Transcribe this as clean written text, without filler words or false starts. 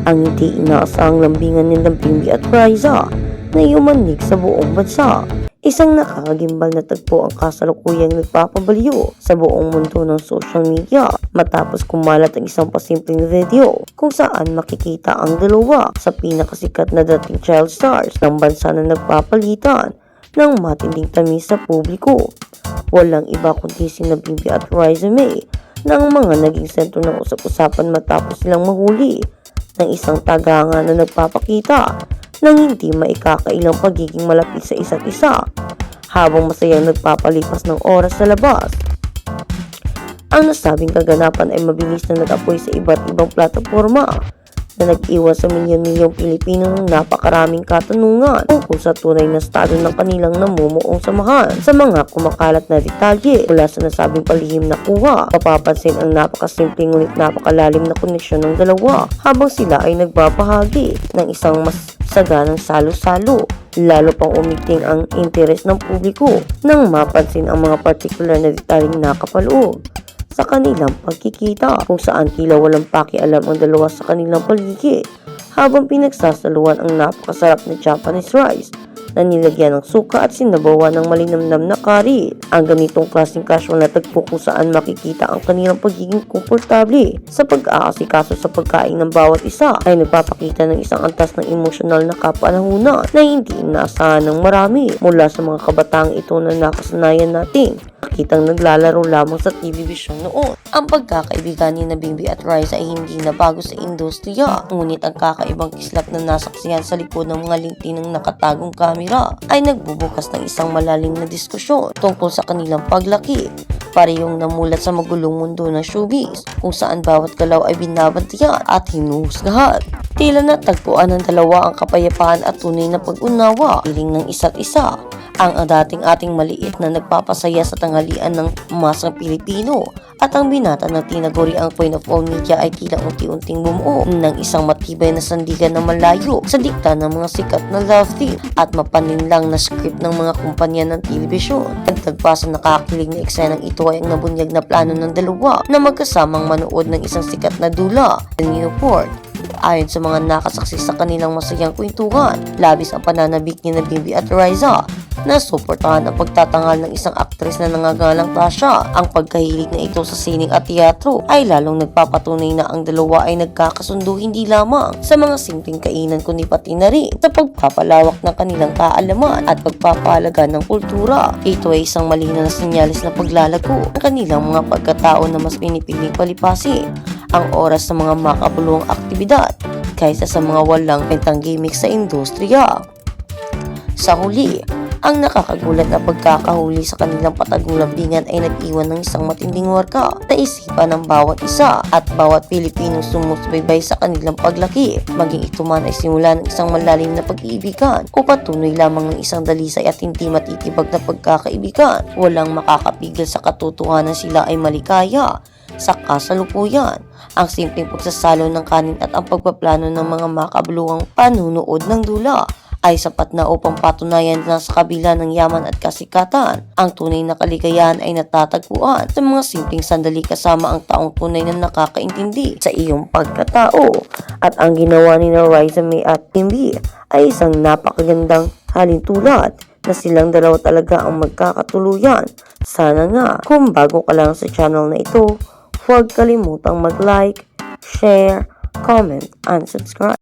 Ang hindi inaasahang lambingan ni Bimbi at Riza na yumanig sa buong bansa. Isang nakakagimbal na tagpo ang kasalukuyang nagpapabaliw sa buong mundo ng social media matapos kumalat ang isang pasimpleng video kung saan makikita ang dalawa sa pinakasikat na dating child stars ng bansa na nagpapalitan ng matinding tamis sa publiko. Walang iba kundi sina Bimbi at Riza May na ang mga naging sentro ng usap-usapan matapos silang mahuli ng isang tagahanga na nagpapakita ng hindi maikakailang pagiging malapit sa isa't isa habang masayang nagpapalipas ng oras sa labas. Ang nasabing kaganapan ay mabilis na nag-apoy sa iba't ibang plataforma na nag-iwan sa milyon-milyong Pilipino ng napakaraming katanungan tungkol sa tunay na estado ng kanilang namumuong samahan. Sa mga kumakalat na detalye mula sa nasabing palihim na kuha, mapapansin ang napakasimpleng ngunit napakalalim na koneksyon ng dalawa habang sila ay nagbabahagi ng isang mas saganang salo-salo. Lalo pang umiting ang interes ng publiko nang mapansin ang mga partikular na detalyeng nakapaloob sa kanilang pagkikita kung saan tila walang pakialam ang dalawa sa kanilang paligid habang pinagsasaluhan ang napakasarap na Japanese rice na nilagyan ng suka at sinabawan ng malinamnam na curry. Ang ganitong klaseng casual na tagpo kung saan makikita ang kanilang pagiging komportable sa pag-aasikaso sa pagkain ng bawat isa ay nagpapakita ng isang antas ng emosyonal na kapanahunan na hindi inaasahan ng marami mula sa mga kabataang ito na nakasanayan nating kitang naglalaro lamang sa TV-vision noon. Ang pagkakaibigan ni Bimbi at Riza ay hindi na bago sa industriya, ngunit ang kakaibang kislap na nasaksihan sa likod ng mga linti ng nakatagong kamera ay nagbubukas ng isang malalim na diskusyon tungkol sa kanilang paglaki. Parehong namulat sa magulong mundo ng showbiz kung saan bawat galaw ay binabantayan at hinuhusgahan. Tila natagpuan ng dalawa ang kapayapaan at tunay na pag-unawa piling ng isa't isa. Ang dating ating maliit na nagpapasaya sa tanghalian ng masang Pilipino at ang binata ng tinaguri ang Queen of All Media ay tila unti-unting bumuo ng isang matibay na sandigan na malayo sa dikta ng mga sikat na love team at mapaninlang na script ng mga kumpanya ng telebisyon. Dagdag pa sa nakakilig na eksenang ito ay ang nabunyag na plano ng dalawa na magkasamang manood ng isang sikat na dula sa Newport. Ayon sa mga nakasaksi sa kanilang masayang kwentuhan, labis ang pananabik ni Bimbi at Riza na suportahan ang pagtatangal ng isang aktres na nangangalang Tasha. Ang pagkahilig na ito sa sining at teatro ay lalong nagpapatunay na ang dalawa ay nagkakasundo hindi lamang sa mga simpleng kainan kundi pati na rin sa pagpapalawak ng kanilang kaalaman at pagpapahalaga ng kultura. Ito ay isang malinaw na senyales na paglalago ng kanilang mga pagkatao na mas pinipiling palipasin ang oras sa mga makabuluhang aktibidad kaysa sa mga walang pentang gimmick sa industriya. Sa huli, ang nakakagulat na pagkakahuli sa kanilang patagong lambingan ay nag-iwan ng isang matinding warka na isipan ng bawat isa at bawat Pilipinong sumusubaybay sa kanilang paglaki. Maging ito man ay simula ng isang malalim na pag-iibigan o patuloy lamang ng isang dalisay at hindi matitibag na pagkakaibigan. Walang makakapigil sa katotohanan sila ay maligaya sa kasalukuyan. Ang simpleng pagsasalo ng kanin at ang pagpaplano ng mga makabuluhang panunood ng dula ay sapat na upang patunayan na sa kabila ng yaman at kasikatan, ang tunay na kaligayahan ay natatagpuan sa mga simpleng sandali kasama ang taong tunay na nakakaintindi sa iyong pagkatao. At ang ginawa ni Riza May at Bimbi ay isang napakagandang halintulad na silang dalawa talaga ang magkakatuluyan. Sana nga, kung bago ka lang sa channel na ito, huwag kalimutang mag-like, share, comment, and subscribe.